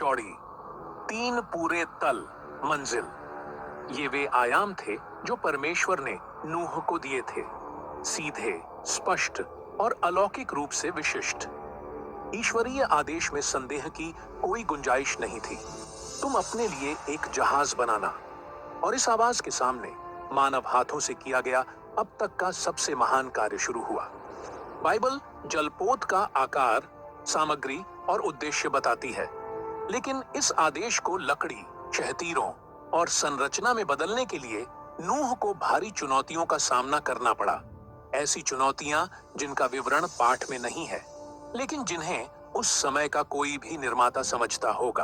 चौड़ी, 3 पूरे तल मंजिल। ये वे आयाम थे जो परमेश्वर ने नूह को दिए थे, सीधे, स्पष्ट और अलौकिक रूप से विशिष्ट। ईश्वरीय आदेश में संदेह की कोई गुंजाइश नहीं थी। तुम अपने लिए एक जहाज बनाना। और इस आवाज के सामने मानव हाथों से किया गया अब तक का सबसे महान कार्य शुरू हुआ। बाइबल जलपोत का आकार, सामग्री और उद्देश्य बताती है, लेकिन इस आदेश को लकड़ी, शहतीरों और संरचना में बदलने के लिए नूह को भारी चुनौतियों का सामना करना पड़ा। ऐसी चुनौतियां जिनका विवरण पाठ में नहीं है, लेकिन जिन्हें उस समय का कोई भी निर्माता समझता होगा।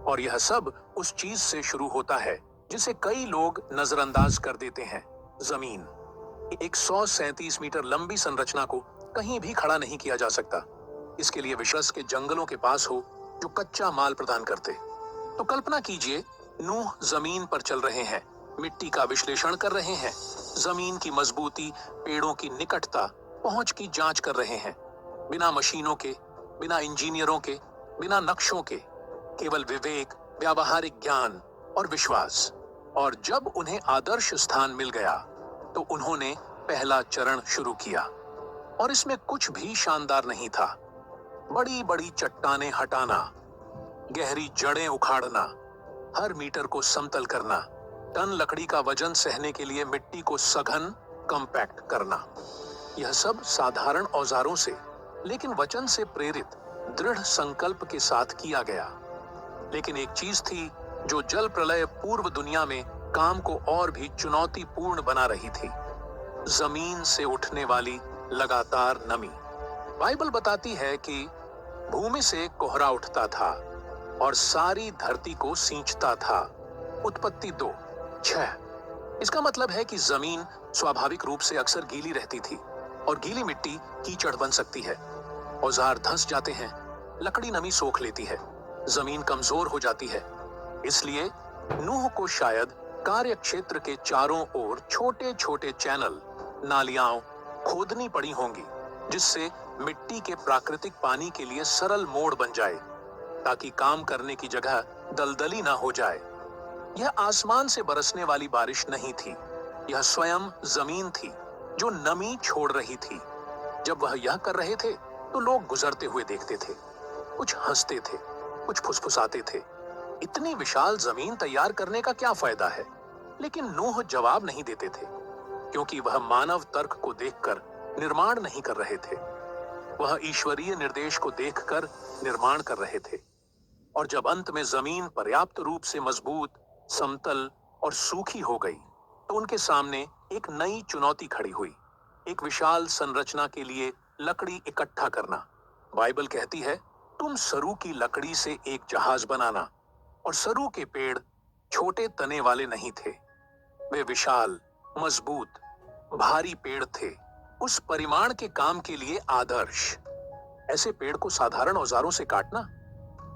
और यह सब उस चीज से शुरू होता है जिसे कई लोग नजरअंदाज कर देते हैं, जमीन। 137 मीटर लंबी संरचना को कहीं भी खड़ा नहीं किया जा सकता। इसके लिए विश्व के जंगलों के पास हो जो कच्चा माल प्रदान करते। तो कल्पना कीजिए, नूह जमीन पर चल रहे हैं, मिट्टी का विश्लेषण कर रहे हैं, जमीन की मजबूती, पेड़ों की निकटता, पहुंच की जांच कर रहे हैं, बिना मशीनों के, बिना इंजीनियरों के, बिना नक्शों के, केवल विवेक, व्यावहारिक ज्ञान और विश्वास। और जब उन्हें आदर्श स्थान मिल गया तो उन्होंने पहला चरण शुरू किया। और इसमें कुछ भी शानदार नहीं था। बड़ी बड़ी चट्टानें हटाना, गहरी जड़ें उखाड़ना, हर मीटर को समतल करना, टन लकड़ी का वजन सहने के लिए मिट्टी को सघन, कॉम्पैक्ट करना, यह सब साधारण औजारों से, लेकिन वचन से प्रेरित दृढ़ संकल्प के साथ किया गया। लेकिन एक चीज थी जो जल प्रलय पूर्व दुनिया में काम को और भी चुनौतीपूर्ण बना रही थी, जमीन से उठने वाली लगातार नमी। बाइबल बताती है कि भूमि से कोहरा उठता था और सारी धरती को सींचता था। उत्पत्ति 2:6। इसका मतलब है कि जमीन स्वाभाविक रूप से अक्सर गीली रहती थी और गीली मिट्टी कीचड़ बन सकती है। औजार धंस जाते हैं, लकड़ी नमी सोख लेती है, जमीन कमजोर हो जाती है। इसलिए नूह को शायद कार्य क्षेत्र के चारों ओर छोटे छोटे चैनल, नालियां खोदनी पड़ी होंगी, जिससे मिट्टी के प्राकृतिक पानी के लिए सरल मोड़ बन जाए, ताकि काम करने की जगह दलदली ना हो जाए। यह आसमान से बरसने वाली बारिश नहीं थी, यह स्वयं जमीन थी जो नमी छोड़ रही थी। जब वह यह कर रहे थे तो लोग गुजरते हुए देखते थे, कुछ हंसते थे, कुछ फुसफुसाते थे। इतनी विशाल जमीन तैयार करने का क्या फायदा है? लेकिन नूह जवाब नहीं देते थे, क्योंकि वह मानव तर्क को देखकर निर्माण नहीं कर रहे थे, वह ईश्वरीय निर्देश को देखकर निर्माण कर रहे थे। और जब अंत में जमीन पर्याप्त रूप से मजबूत, समतल और सूखी हो गई, तो उनके सामने एक नई चुनौती खड़ी हुई, एक विशाल संरचना के लिए लकड़ी इकट्ठा करना। बाइबल कहती है, तुम सरू की लकड़ी से एक जहाज बनाना। और सरू के पेड़ छोटे तने वाले नहीं थे, वे विशाल, मजबूत, भारी पेड़ थे, उस परिमाण के काम के लिए आदर्श। ऐसे पेड़ को साधारण औजारों से काटना,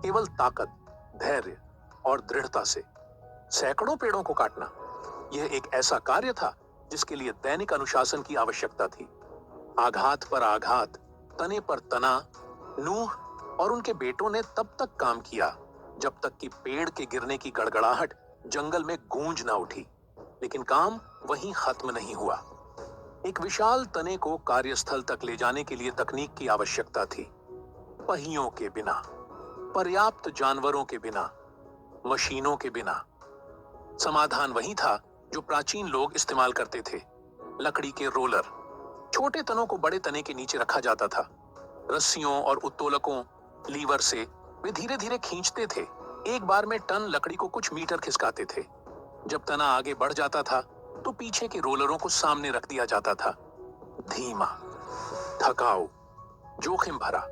केवल ताकत, धैर्य और दृढ़ता से। सैकड़ों पेड़ों को काटना, यह एक ऐसा कार्य था जिसके लिए दैनिक अनुशासन की आवश्यकता थी। आघात पर आघात, तने पर तना। नूह और उनके बेटों ने तब तक काम किया जब तक कि पेड़ के गिरने की गड़गड़ाहट जंगल में गूंज ना उठी। लेकिन काम वहीं खत्म नहीं हुआ। एक विशाल तने को कार्यस्थल तक ले जाने के लिए तकनीक की आवश्यकता थी। पहियों के बिना, पर्याप्त जानवरों के बिना, मशीनों के बिना। समाधान वही था जो प्राचीन लोग इस्तेमाल करते थे, लकड़ी के रोलर। छोटे तनों को बड़े तने के नीचे रखा जाता था। रस्सियों और उत्तोलकों, लीवर से वे धीरे धीरे खींचते थे। एक बार में टन लकड़ी को कुछ मीटर खिसकाते थे। जब तना आगे बढ़ जाता था तो पीछे के रोलरों को सामने रख दिया जाता था। धीमा, थकाऊ, जोखिम भरा।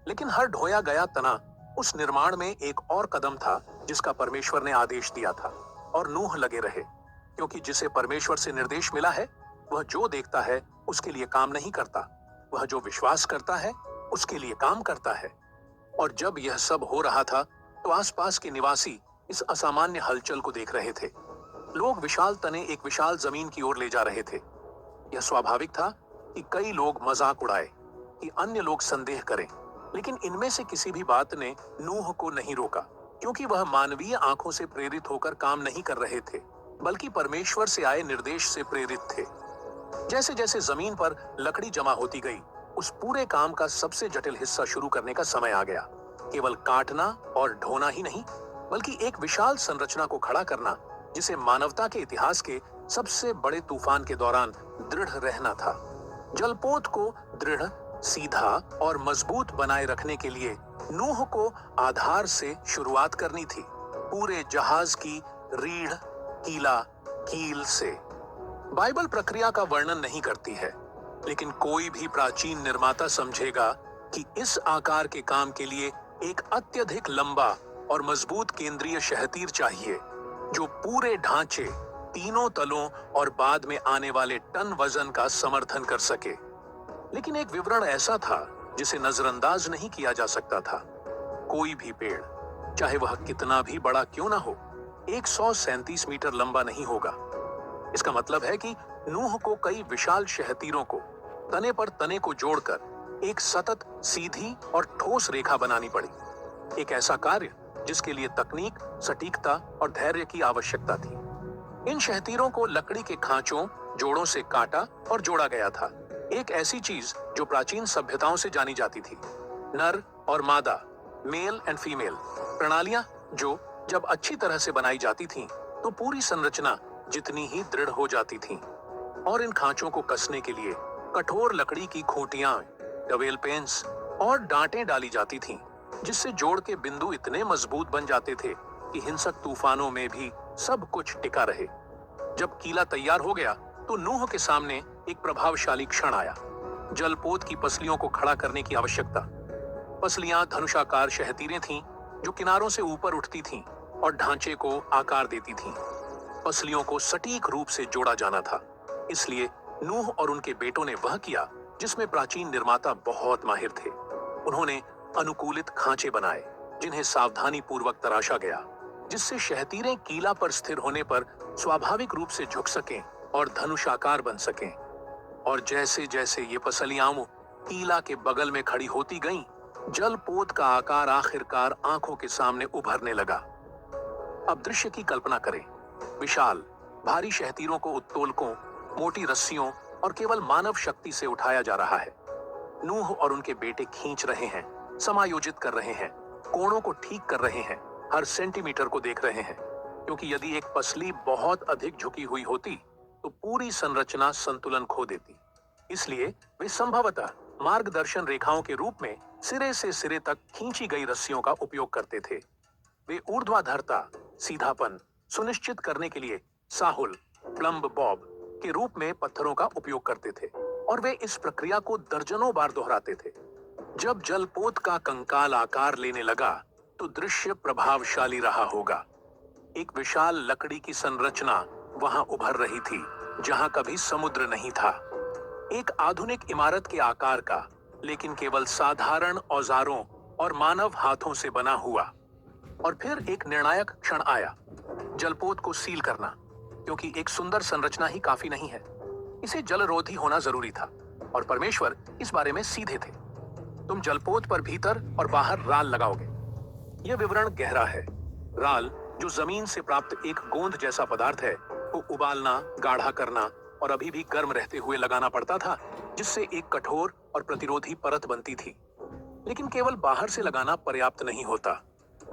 लेकिन हर ढोया गया तना उस निर्माण में एक और कदम था जिसका परमेश्वर ने आदेश दिया था। और नूह लगे रहे, क्योंकि जिसे परमेश्वर से निर्देश मिला है वह जो देखता है उसके लिए काम नहीं करता, वह जो विश्वास करता है उसके लिए काम करता है। और जब यह सब हो रहा था तो आसपास के निवासी इस असामान्य हलचल को देख रहे थे। लोग विशाल तने एक विशाल जमीन की ओर ले जा रहे थे। यह स्वाभाविक था कि कई लोग मजाक उड़ाए, कि अन्य लोग संदेह करें, लेकिन इनमें से किसी भी बात ने नूह को नहीं रोका, क्योंकि वह मानवीय आंखों से प्रेरित होकर काम नहीं कर रहे थे, बल्कि परमेश्वर से आए निर्देश से प्रेरित थे। जैसे जैसे जमीन पर लकड़ी जमा होती गई, उस पूरे काम का सबसे जटिल हिस्सा शुरू करने का समय आ गया। केवल काटना और ढोना ही नहीं, बल्कि एक विशाल संरचना को खड़ा करना, जिसे मानवता के इतिहास के सबसे बड़े तूफान के दौरान दृढ़ रहना था। जलपोत को दृढ़, सीधा और मजबूत बनाए रखने के लिए नूह को आधार से शुरुआत करनी थी, पूरे जहाज की रीढ़, कीला, कील से। बाइबल प्रक्रिया का वर्णन नहीं करती है, लेकिन कोई भी प्राचीन निर्माता समझेगा कि इस आकार के काम के लिए एक अत्यधिक लंबा और मजबूत केंद्रीय शहतीर चाहिए, जो पूरे ढांचे, तीनों तलों और बाद में आने वाले टन वजन का समर्थन कर सके। लेकिन एक विवरण ऐसा था जिसे नजरअंदाज नहीं किया जा सकता था। कोई भी पेड़, चाहे वह कितना भी बड़ा क्यों ना हो, 137 मीटर लंबा नहीं होगा। इसका मतलब है कि नूह को कई विशाल शहतीरों को तने पर तने को जोड़कर एक सतत, सीधी और ठोस रेखा बनानी पड़ी। एक ऐसा कार्य जिसके लिए तकनीक, सटीकता और धैर्य की आवश्यकता थी। इन शहतीरों को लकड़ी के खांचों, जोड़ों से काटा और जोड़ा गया था। एक ऐसी चीज जो प्राचीन सभ्यताओं से जानी जाती थी। नर और मादा, मेल एंड फीमेल प्रणालियां, जो जब अच्छी तरह से बनाई जाती थीं, तो पूरी संरचना जितनी ही दृढ़ हो जाती थी। और इन खांचों को कसने के लिए कठोर लकड़ी की खूंटियां, डवेल पेंस और डांटें डाली जाती थीं, जिससे जोड़ के बिंदु इतने मजबूत बन जाते थे कि हिंसक तूफानों में भी सब कुछ टिका रहे। जब कीला तैयार हो गया, तो नूह के सामने एक प्रभावशाली क्षण आया। जलपोत की पसलियों को खड़ा करने की आवश्यकता। पसलियां धनुषाकार शहतीरें थीं, जो किनारों से ऊपर उठती थीं और ढांचे को आकार देती थीं। पसलियों को सटीक रूप से जोड़ा जाना था। इसलिए नूह और उनके बेटों ने वह किया जिसमें प्राचीन निर्माता बहुत माहिर थे। उन्होंने अनुकूलित खांचे बनाए, जिन्हें सावधानी पूर्वक तराशा गया, जिससे शहतीरें कीला पर स्थिर होने पर स्वाभाविक रूप से झुक सकें और धनुषाकार बन सकें। और जैसे जैसे ये पसलियां कीला के बगल में खड़ी होती गईं, जलपोत का आकार आखिरकार आंखों के सामने उभरने लगा। अब दृश्य की कल्पना करें। विशाल, भारी शहतीरों को उत्तोलकों, मोटी रस्सियों और केवल मानव शक्ति से उठाया जा रहा है। नूह और उनके बेटे खींच रहे हैं, समायोजित कर रहे हैं, कोणों को ठीक कर रहे हैं, हर सेंटीमीटर को देख रहे हैं, क्योंकि यदि एक पसली बहुत अधिक झुकी हुई होती तो पूरी संरचना संतुलन खो देती। इसलिए वे संभवतः मार्गदर्शन रेखाओं के रूप में सिरे से सिरे तक खींची गई रस्सियों का उपयोग करते थे। वे ऊर्ध्वाधरता, सीधापन सुनिश्चित करने के लिए साहुल, प्लम्ब बॉब के रूप में पत्थरों का उपयोग करते थे, और वे इस प्रक्रिया को दर्जनों बार दोहराते थे। जब जलपोत का कंकाल आकार लेने लगा, तो दृश्य प्रभावशाली रहा होगा। एक विशाल लकड़ी की संरचना वहां उभर रही थी, जहां कभी समुद्र नहीं था। एक आधुनिक इमारत के आकार का, लेकिन केवल साधारण औजारों और मानव हाथों से बना हुआ। और फिर एक निर्णायक क्षण आया, जलपोत को सील करना, क्योंकि एक सुंदर संरचना ही काफी नहीं है, इसे जलरोधी होना जरूरी था। और परमेश्वर इस बारे में सीधे थे। तुम जलपोत पर भीतर और बाहर राल लगाओगे। यह विवरण गहरा है। राल, जो जमीन से प्राप्त एक गोंद जैसा पदार्थ है, को उबालना, गाढ़ा करना और अभी भी गर्म रहते हुए लगाना पड़ता था, जिससे एक कठोर और प्रतिरोधी परत बनती थी। लेकिन केवल बाहर से लगाना पर्याप्त नहीं होता।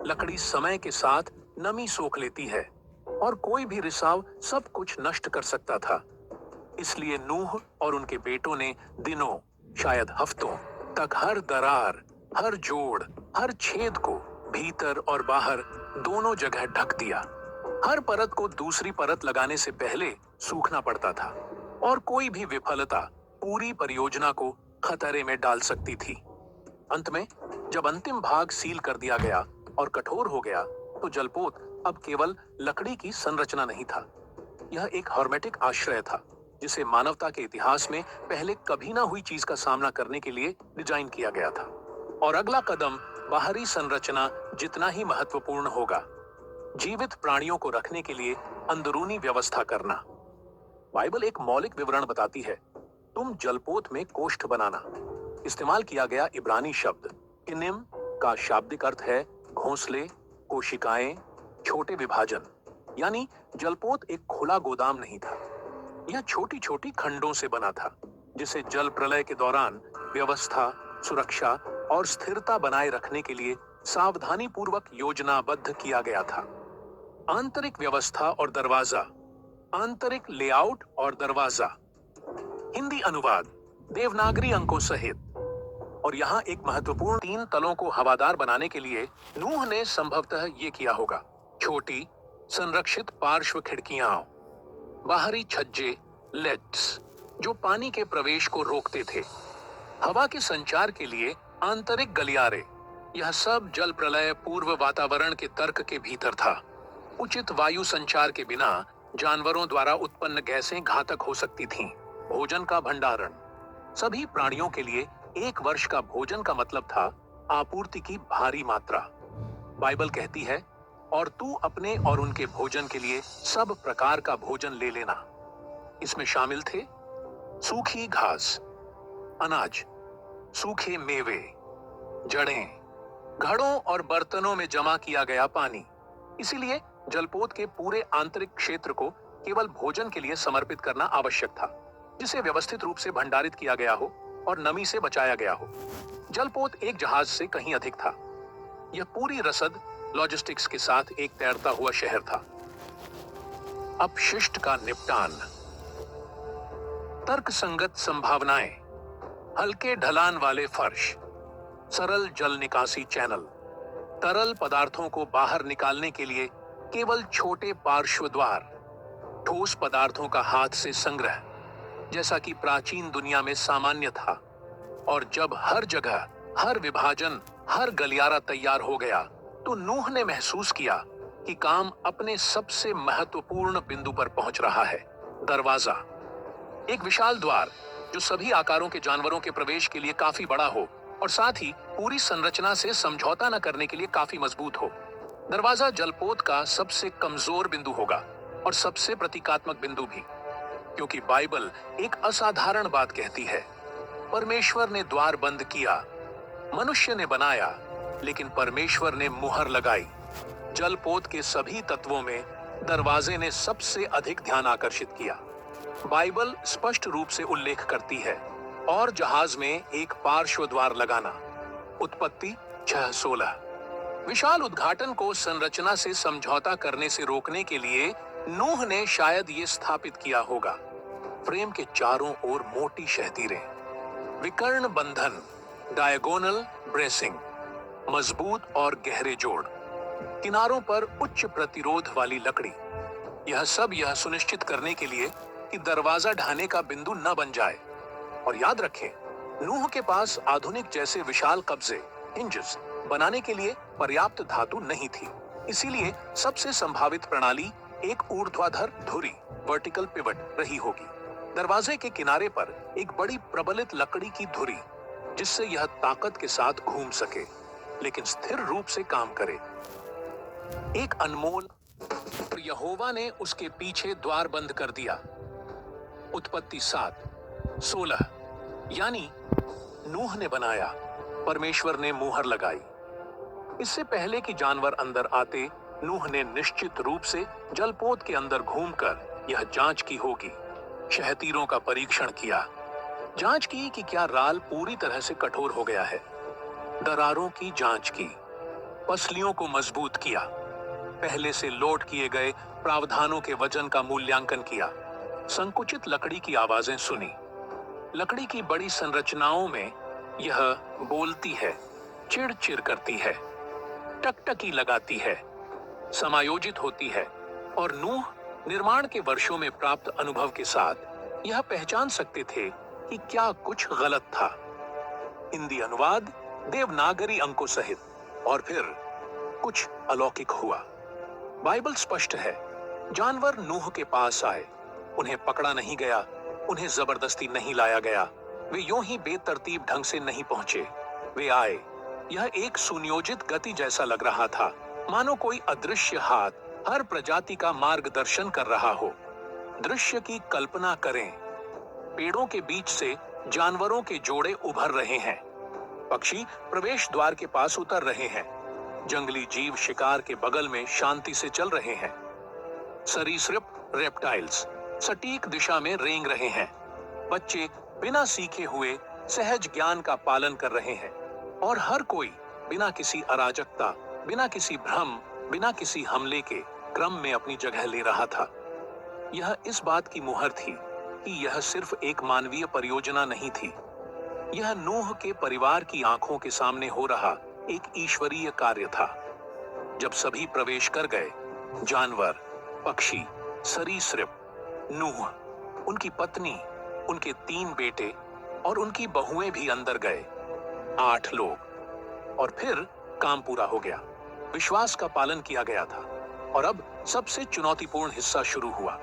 लकड़ी समय के साथ नमी सोख लेती है, और कोई भी रिसाव सब कुछ नष्ट कर सकता था। इसलिए नूह और उनके बेटों ने दिनों, शायद हफ्तों तक हर दरार, हर जोड़, हर छेद को भीतर और बाहर दोनों जगह ढक दिया। हर परत को दूसरी परत लगाने से पहले सूखना पड़ता था, और कोई भी विफलता पूरी परियोजना को खतरे में डाल सकती थी। अंत में जब अंतिम भाग सील कर दिया गया और कठोर हो गया, तो जलपोत अब केवल लकड़ी की संरचना नहीं था। यह एक हर्मेटिक आश्रय था, जिसे मानवता के इतिहास में पहले कभी ना हुई चीज का सामना करने के लिए डिजाइन किया गया था। और अगला कदम बाहरी संरचना जितना ही महत्वपूर्ण होगा, जीवित प्राणियों को रखने के लिए अंदरूनी व्यवस्था करना। बाइबल एक मौलिक विवरण बताती है, तुम जलपोत में कोष्ठ बनाना। इस्तेमाल किया गया इब्रानी शब्द किनिम का शाब्दिक अर्थ है घोंसले, कोशिकाएं, छोटे विभाजन। यानी जलपोत एक खुला गोदाम नहीं था, यह छोटी छोटी खंडों से बना था, जिसे जल प्रलय के दौरान व्यवस्था, सुरक्षा और स्थिरता बनाए रखने के लिए सावधानी पूर्वक योजनाबद्ध किया गया था। आंतरिक व्यवस्था और दरवाजा। आंतरिक लेआउट और दरवाजा। हिंदी अनुवाद देवनागरी अंकों सहित। और यहाँ एक महत्वपूर्ण, 3 तलों को हवादार बनाने के लिए नूह ने संभवतः ये किया होगा। छोटी संरक्षित पार्श्व खिड़कियां, बाहरी छज्जे, लेट्स, जो पानी के प्रवेश को रोकते थे, हवा के संचार के लिए आंतरिक गलियारे। यह सब जल प्रलय पूर्व वातावरण के तर्क के भीतर था। उचित वायु संचार के बिना जानवरों द्वारा उत्पन्न गैसें घातक हो सकती थीं। भोजन का भंडारण। सभी प्राणियों के लिए 1 वर्ष का भोजन का मतलब था आपूर्ति की भारी मात्रा। बाइबल कहती है, और तू अपने और उनके भोजन के लिए सब प्रकार का भोजन ले लेना। इसमें शामिल थे सूखी घास, अनाज, सूखे मेवे, जड़ें, घड़ों और बर्तनों में जमा किया गया पानी। इसीलिए जलपोत के पूरे आंतरिक क्षेत्र को केवल भोजन के लिए समर्पित करना आवश्यक था, जिसे व्यवस्थित रूप से भंडारित किया गया हो और नमी से बचाया गया हो। जलपोत एक जहाज से कहीं अधिक था। यह पूरी रसद लॉजिस्टिक्स के साथ एक तैरता हुआ शहर था। अपशिष्ट का निपटान। तर्कसंगत संभावनाएं। हल्के ढलान वाले फर्श, सरल जल निकासी चैनल, तरल पदार्थों को बाहर निकालने के लिए केवल छोटे पार्श्व द्वार, ठोस पदार्थों का हाथ से संग्रह, जैसा कि प्राचीन दुनिया में सामान्य था। और जब हर जगह, हर विभाजन, हर गलियारा तैयार हो गया, तो नूह ने महसूस किया कि काम अपने सबसे महत्वपूर्ण बिंदु पर पहुंच रहा है। दरवाजा। एक विशाल द्वार जो सभी आकारों के जानवरों के प्रवेश के लिए काफी बड़ा हो और साथ ही पूरी संरचना से समझौता न करने के लिए काफी मजबूत हो। दरवाजा जलपोत का सबसे कमजोर बिंदु होगा और सबसे प्रतीकात्मक बिंदु भी, क्योंकि बाइबल एक असाधारण बात कहती है। परमेश्वर ने द्वार बंद किया, मनुष्य ने बनाया, लेकिन परमेश्वर ने मुहर लगाई। जलपोत के सभी तत्वों में दरवाजे ने सबसे अधिक ध्यान आकर्षित किया। बाइबल स्पष्ट रूप से उल्लेख करती है, और जहाज में एक पार्श्व द्वार लगाना। उत्पत्ति 6:16। विशाल उद्घाटन को संरचना से समझौता करने से रोकने के लिए नूह ने शायद ये स्थापित किया होगा। फ्रेम के चारों ओर मोटी शहतीरें, विकर्ण बंधन, डायगोनल ब्रेसिंग, मजबूत और गहरे जोड़, किनारों पर उच्च प्रतिरोध वाली लकड़ी। यह सब यह सुनिश्चित करने के लिए कि दरवाजा ढाने का बिंदु न बन जाए। और याद रखें, नूह के पास आधुनिक जैसे विशाल कब्जे, हिंजेस, बनाने के लिए पर्याप्त धातु नहीं थी। इसीलिए सबसे संभावित प्रणाली एक ऊर्ध्वाधर धुरी, वर्टिकल पिवट रही होगी। दरवाजे के किनारे पर एक बड़ी प्रबलित लकड़ी की धुरी, जिससे यह ताकत के साथ घूम सके लेकिन स्थिर रूप से काम करे। एक अनमोल। यहोवा ने उसके पीछे द्वार बंद कर दिया। उत्पत्ति 7:16। यानी नूह ने बनाया, परमेश्वर ने मुहर लगाई। इससे पहले कि जानवर अंदर आते, नूह ने निश्चित रूप से जलपोत के अंदर घूमकर यह जांच की होगी। शहतीरों का परीक्षण किया, जांच की कि क्या राल पूरी तरह से कठोर हो गया है। दरारों की जांच की, पसलियों को मजबूत किया, पहले से लोड किए गए प्रावधानों के वजन का मूल्यांकन किया, संकुचित लकड़ी की आवाजें सुनी। लकड़ी की बड़ी संरचनाओं में यह बोलती है, चिड़-चिड़ करती है, टकटकी लगाती है, समायोजित होती है। और नूह निर्माण के वर्षों में प्राप्त अनुभव के साथ यह पहचान सकते थे कि क्या कुछ गलत था। हिंदी अनुवाद देवनागरी अंकों सहित। और फिर कुछ अलौकिक हुआ। बाइबल स्पष्ट है, जानवर नूह के पास आए, उन्हें पकड़ा नहीं गया, उन्हें जबरदस्ती नहीं लाया गया, वे यूं ही बेतरतीब ढंग से नहीं पहुंचे। वे आए। यह एक सुनियोजित गति जैसा लग रहा था, मानो कोई अदृश्य हाथ हर प्रजाति का मार्गदर्शन कर रहा हो। दृश्य की कल्पना करें, पेड़ों के बीच से जानवरों के जोड़े उभर रहे हैं, पक्षी प्रवेश द्वार के पास उतर रहे हैं। जंगली जीव शिकार के बगल में शांति से चल रहे हैं। सरीसृप रेप्टाइल्स सटीक दिशा में रेंग रहे हैं। बच्चे बिना सीखे हुए सहज ज्ञान का पालन कर रहे हैं और हर कोई बिना किसी अराजकता, बिना किसी भ्रम, बिना किसी हमले के क्रम में अपनी जगह ले रहा था। यह इस बात की मुहर थी कि यह सिर्फ एक मानवीय परियोजना नहीं थी। यह नूह के परिवार की आंखों के सामने हो रहा एक ईश्वरीय कार्य था। जब सभी प्रवेश कर गए, जानवर, पक्षी, सरीसृप, नूह, उनकी पत्नी, उनके 3 बेटे और उनकी बहुएं भी अंदर गए। 8 लोग। और फिर काम पूरा हो गया। विश्वास का पालन किया गया था। और अब सबसे चुनौतीपूर्ण हिस्सा शुरू हुआ।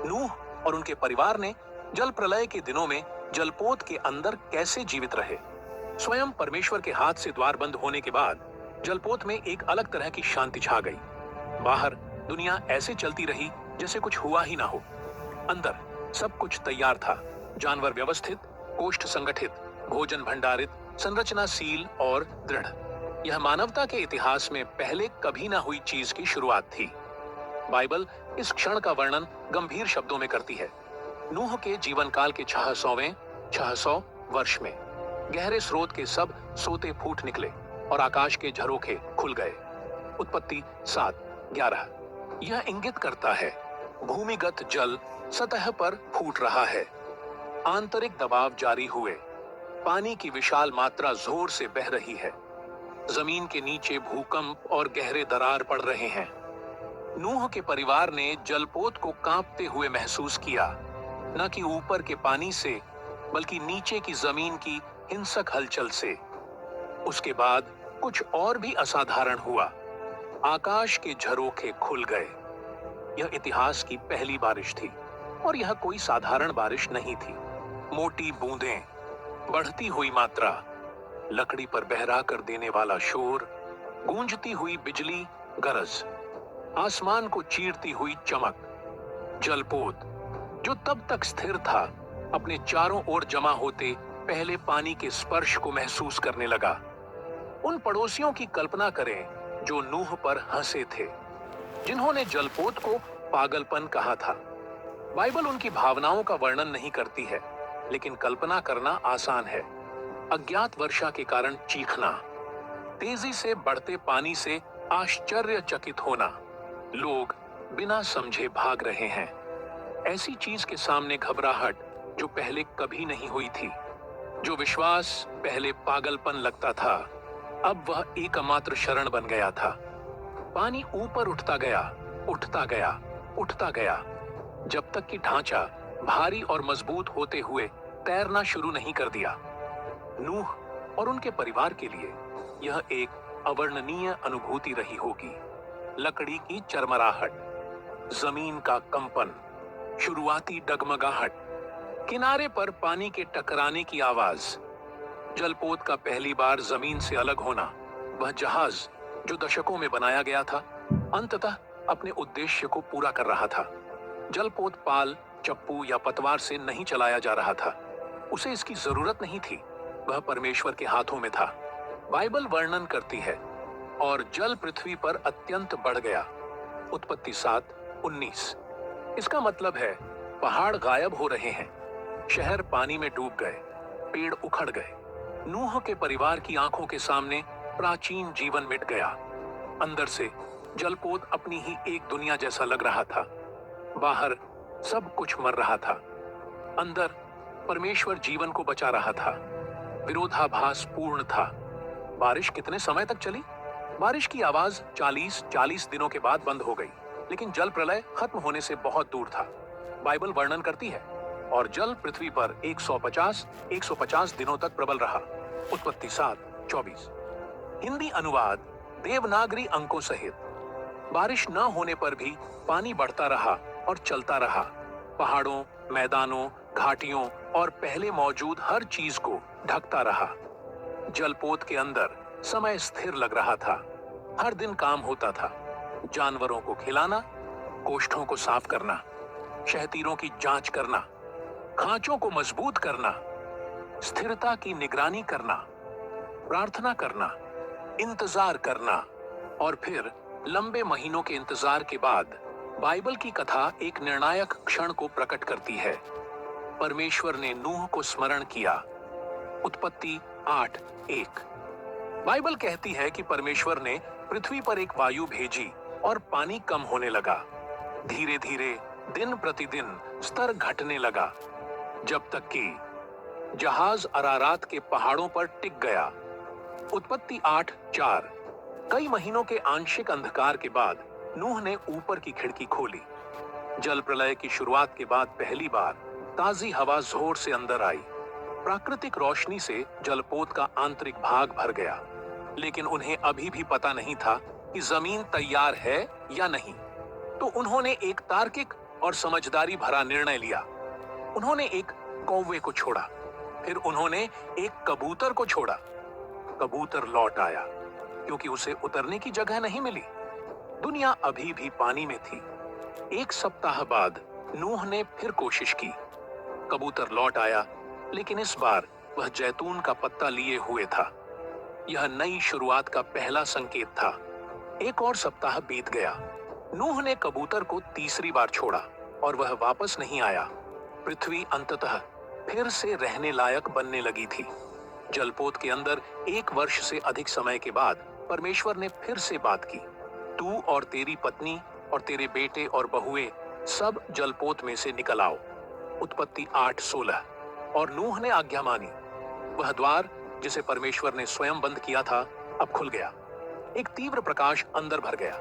नूह और उनके परिवार ने जल प्रलय के दिनों में जलपोत के अंदर कैसे जीवित रहे। स्वयं परमेश्वर के हाथ से द्वार बंद होने के बाद जलपोत में एक अलग तरह की शांति छा गई। बाहर दुनिया ऐसे चलती रही जैसे कुछ हुआ ही ना हो। अंदर सब कुछ तैयार था। जानवर व्यवस्थित, कोष्ठ संगठित, भोजन भंडारित, संरचनाशील और दृढ़। यह मानवता के इतिहास में पहले कभी ना हुई चीज की शुरुआत थी। बाइबल इस क्षण का वर्णन गंभीर शब्दों में करती है। नूह के जीवन काल के 600 वर्ष में गहरे स्रोत के सब सोते फूट निकले और आकाश के झरोखे खुल गए। उत्पत्ति 7:11। यह इंगित करता है भूमिगत जल सतह पर फूट रहा है। आंतरिक दबाव जारी हुए, पानी की विशाल मात्रा जोर से बह रही है। जमीन के नीचे भूकंप और गहरे दरार पड़ रहे हैं। नूह के परिवार ने जलपोत को कांपते हुए महसूस किया, न कि ऊपर के पानी से, बल्कि नीचे की जमीन की हिंसक हलचल से। उसके बाद कुछ और भी असाधारण हुआ। आकाश के झरोखे खुल गए। यह इतिहास की पहली बारिश थी और यह कोई साधारण बारिश नहीं थी। मोटी बूंदें, बढ़ती हुई मात्रा, लकड़ी पर बहरा कर देने वाला शोर, गूंजती हुई बिजली, गरज, आसमान को चीरती हुई चमक। जलपोत जो तब तक स्थिर था, अपने चारों ओर जमा होते पहले पानी के स्पर्श को महसूस करने लगा। उन पड़ोसियों की कल्पना करें जो नूह पर हंसे थे, जिन्होंने जलपोत को पागलपन कहा था। बाइबल उनकी भावनाओं का वर्णन नहीं करती है, लेकिन कल्पना करना आसान है। अज्ञात वर्षा के कारण चीखना, तेजी से बढ़ते पानी से आश्चर्यचकित होना, लोग बिना समझे भाग रहे हैं। ऐसी चीज के सामने घबराहट जो पहले कभी नहीं हुई थी। जो विश्वास पहले पागलपन लगता था, अब वह एकमात्र शरण बन गया था। पानी ऊपर उठता गया, उठता गया, उठता गया, जब तक कि ढांचा भारी और मजबूत होते हुए तैरना शुरू नहीं कर दिया। नूह और उनके परिवार के लिए यह एक अवर्णनीय अनुभूति रही होगी। लकड़ी की चरमराहट, जमीन का कंपन, शुरुआती डगमगाहट, किनारे पर पानी के टकराने की आवाज, जलपोत का पहली बार जमीन से अलग होना। वह जहाज जो दशकों में बनाया गया था, अंततः अपने उद्देश्य को पूरा कर रहा था। जलपोत पाल, चप्पू या पतवार से नहीं चलाया जा रहा था। उसे इसकी जरूरत नहीं थी। वह परमेश्वर के हाथों में था। बाइबल वर्णन करती है, और जल पृथ्वी पर अत्यंत बढ़ गया। उत्पत्ति 7:19। इसका मतलब है पहाड़ गायब हो रहे हैं, शहर पानी में डूब गए, पेड़ उखड़ गए। नूह के परिवार की आंखों के सामने प्राचीन जीवन मिट गया। अंदर से जलपोत अपनी ही एक दुनिया जैसा लग रहा था। बाहर सब कुछ मर रहा था, अंदर परमेश्वर जीवन को बचा रहा था। विरोधाभास पूर्ण था। बारिश कितने समय तक चली? बारिश की आवाज 40 दिनों के बाद बंद हो गई, लेकिन जल प्रलय खत्म होने से बहुत दूर था। बाइबल वर्णन करती है, और जल पृथ्वी पर 150 दिनों तक प्रबल रहा। उत्पत्ति 7:24। हिंदी अनुवाद देवनागरी अंकों सहित। बारिश न होने पर भी पानी बढ़ता रहा और चलता रहा। पहाड़ों, मैदानों, घाटियों और पहले मौजूद हर चीज को ढकता रहा। जलपोत के अंदर समय स्थिर लग रहा था। हर दिन काम होता था। जानवरों को खिलाना, कोष्ठों को साफ करना, शहतीरों की जांच करना, खांचों को मजबूत करना, स्थिरता की निगरानी करना। प्रार्थना करना, इंतजार करना और फिर लंबे महीनों के इंतजार के बाद बाइबल की कथा एक निर्णायक क्षण को प्रकट करती है। परमेश्वर ने नूह को स्मरण किया। उत्पत्ति 8:1। बाइबल कहती है कि परमेश्वर ने पृथ्वी पर एक वायु भेजी और पानी कम होने लगा। धीरे धीरे दिन प्रतिदिन स्तर घटने लगा, जब तक कि जहाज अरारात के पहाड़ों पर टिक गया। उत्पत्ति 8:4। कई महीनों के आंशिक अंधकार के बाद नूह ने ऊपर की खिड़की खोली। जल प्रलय की शुरुआत के बाद पहली बार ताजी हवा जोर से अंदर आई। प्राकृतिक रोशनी से जलपोत का आंतरिक भाग भर गया, लेकिन उन्हें अभी भी पता नहीं था कि जमीन तैयार है या नहीं। तो उन्होंने एक तार्किक और समझदारी भरा निर्णय लिया। उन्होंने एक कौवे को छोड़ा, फिर उन्होंने एक कबूतर को छोड़ा। कबूतर लौट आया क्योंकि उसे उतरने की जगह नहीं मिली। दुनिया अभी भी पानी में थी। एक सप्ताह बाद नूह ने फिर कोशिश की। कबूतर लौट आया, लेकिन इस बार वह जैतून का पत्ता लिए हुए था। यह नई शुरुआत का पहला संकेत था। एक और सप्ताह बीत गया। नूह ने कबूतर को तीसरी बार छोड़ा और वह वापस नहीं आया। पृथ्वी अंततः फिर से रहने लायक बनने लगी थी। जलपोत के अंदर 1 वर्ष से अधिक समय के बाद परमेश्वर ने फिर से बात की। तू और तेरी पत्नी और तेरे बेटे और बहुएं सब जलपोत में से निकल आओ। उत्पत्ति 8:16। और नूह ने आज्ञा मानी। वह द्वार जिसे परमेश्वर ने स्वयं बंद किया था अब खुल गया। एक तीव्र प्रकाश अंदर भर गया।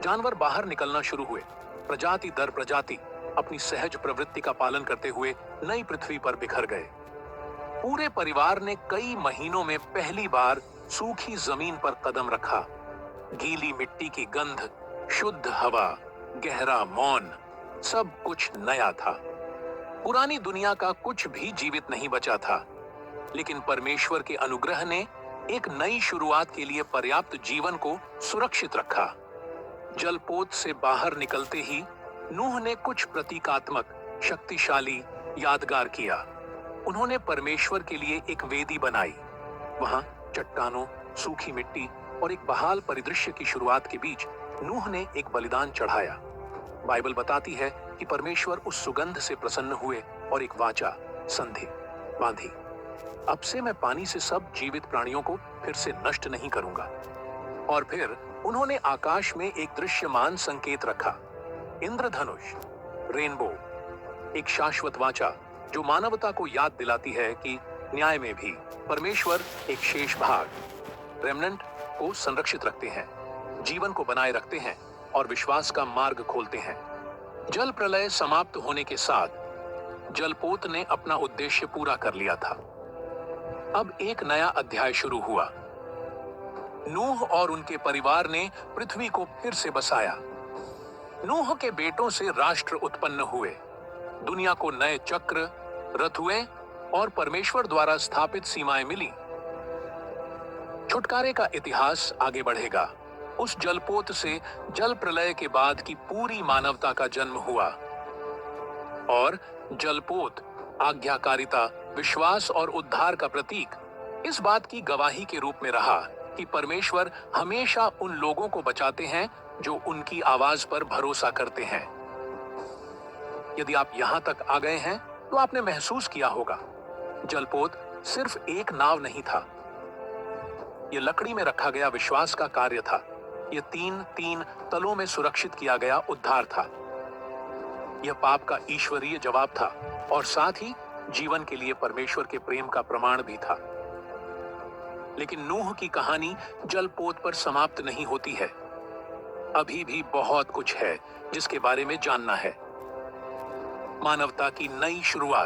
जानवर बाहर निकलना शुरू हुए। प्रजाति दर प्रजाति अपनी सहज प्रवृत्ति का पालन करते हुए नई पृथ्वी पर बिखर गए। पूरे परिवार ने कई महीनों में पहली बार सूखी जमीन पर कदम रखा। गीली मिट्टी की गंध, शुद्ध हवा, गहरा मौन, सब कुछ नया था। पुरानी दुनिया का कुछ भी जीवित नहीं बचा था, लेकिन परमेश्वर के अनुग्रह ने एक नई शुरुआत के लिए पर्याप्त जीवन को सुरक्षित रखा। जलपोत से बाहर निकलते ही नूह ने कुछ प्रतीकात्मक, शक्तिशाली यादगार किया। उन्होंने परमेश्वर के लिए एक वेदी बनाई। वहां चट्टानों, सूखी मिट्टी और एक बहाल परिदृश्य की शुरुआत के बीच नूह ने एक बलिदान चढ़ाया। बाइबल बताती है कि परमेश्वर उस सुगंध से प्रसन्न हुए और एक वाचा, संधि बांधी। अब से मैं पानी से सब जीवित प्राणियों को फिर से नष्ट नहीं करूंगा। और फिर उन्होंने आकाश में एक दृश्यमान संकेत रखा। इंद्रधनुष, रेनबो, एक शाश्वत वाचा जो मानवता को याद दिलाती है कि न्याय में भी परमेश्वर एक शेष भाग, रेमनेंट, को संरक्षित रखते हैं, जीवन को बनाए रखते हैं और विश्वास का मार्ग खोलते हैं। जल प्रलय समाप्त होने के साथ जलपोत ने अपना उद्देश्य पूरा कर लिया था। अब एक नया अध्याय शुरू हुआ। नूह और उनके परिवार ने पृथ्वी को फिर से बसाया। नूह के बेटों से राष्ट्र उत्पन्न हुए। दुनिया को नए चक्र, ऋतुएं और परमेश्वर द्वारा स्थापित सीमाएं मिली। छुटकारे का इतिहास आगे बढ़ेगा। उस जलपोत से जल प्रलय के बाद की पूरी मानवता का जन्म हुआ। और जलपोत आज्ञाकारिता, विश्वास और उद्धार का प्रतीक इस बात की गवाही के रूप में रहा कि परमेश्वर हमेशा उन लोगों को बचाते हैं जो उनकी आवाज पर भरोसा करते हैं। यदि आप यहां तक आ गए हैं तो आपने महसूस किया होगा, जलपोत सिर्फ एक नाव नहीं था। यह लकड़ी में रखा गया विश्वास का कार्य था। यह तीन तलों में सुरक्षित किया गया उद्धार था। यह पाप का ईश्वरीय जवाब था और साथ ही जीवन के लिए परमेश्वर के प्रेम का प्रमाण भी था। लेकिन नूह की कहानी जलपोत पर समाप्त नहीं होती है। अभी भी बहुत कुछ है जिसके बारे में जानना है। मानवता की नई शुरुआत।